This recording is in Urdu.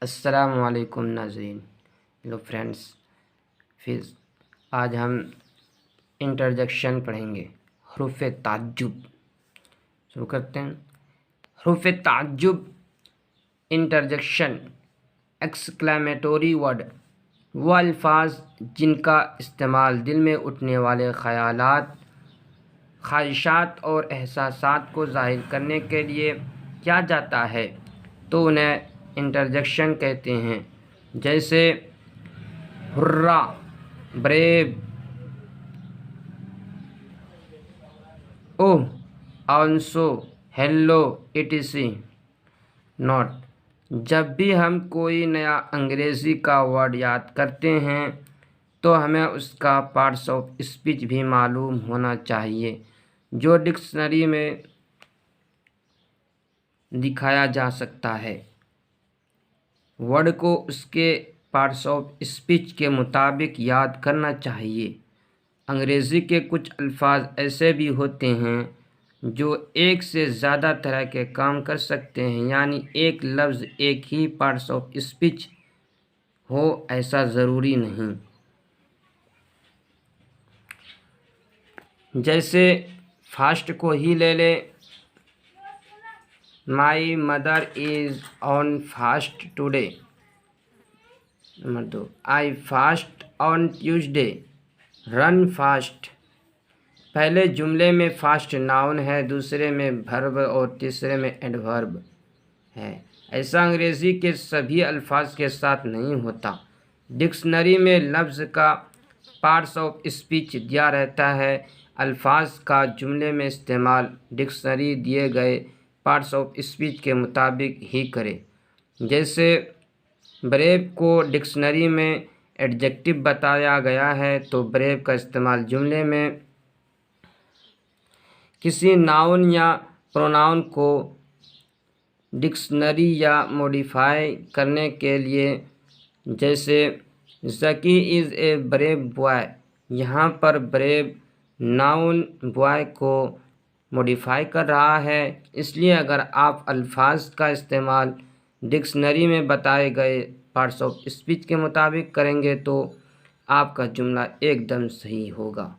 السلام علیکم ناظرین. Hello friends. پھر آج ہم انٹرجیکشن پڑھیں گے. حروف تعجب شروع کرتے ہیں. حروف تعجب انٹرجیکشن ایکسکلیمیٹوری ورڈ وہ الفاظ جن کا استعمال دل میں اٹھنے والے خیالات، خواہشات اور احساسات کو ظاہر کرنے کے لیے کیا جاتا ہے تو انہیں انٹرجیکشن کہتے ہیں. جیسے ہررا، بریو، اوہ، آلسو، ہیلو etc. نوٹ: جب بھی ہم کوئی نیا انگریزی کا ورڈ یاد کرتے ہیں تو ہمیں اس کا پارٹس آف اسپیچ بھی معلوم ہونا چاہیے جو ڈکشنری میں دکھایا جا سکتا ہے. ورڈ کو اس کے پارٹس آف اسپیچ کے مطابق یاد کرنا چاہیے. انگریزی کے کچھ الفاظ ایسے بھی ہوتے ہیں جو ایک سے زیادہ طرح کے کام کر سکتے ہیں، یعنی ایک لفظ ایک ہی پارٹس آف اسپیچ ہو ایسا ضروری نہیں. جیسے فاسٹ کو ہی لے لیں. My mother is on fast today. Number 2، I fast on Tuesday. Run fast. پہلے جملے میں فاسٹ ناؤن ہے، دوسرے میں ورب اور تیسرے میں ایڈورب ہے. ایسا انگریزی کے سبھی الفاظ کے ساتھ نہیں ہوتا. ڈکشنری میں لفظ کا پارٹس آف اسپیچ دیا رہتا ہے. الفاظ کا جملے میں استعمال ڈکشنری دیے گئے پارٹس آف اسپیچ کے مطابق ہی کرے. جیسے بریو کو ڈکشنری میں ایڈجیکٹو بتایا گیا ہے تو بریو کا استعمال جملے میں کسی ناؤن یا پروناؤن کو ڈکشنری یا موڈیفائی کرنے کے لیے. جیسے ذکی از اے بریو بوائے. یہاں پر بریو ناؤن بوائے کو موڈیفائی کر رہا ہے، اس لیے اگر آپ الفاظ کا استعمال ڈکشنری میں بتائے گئے پارٹس آف اسپیچ کے مطابق کریں گے تو آپ کا جملہ ایک دم صحیح ہوگا.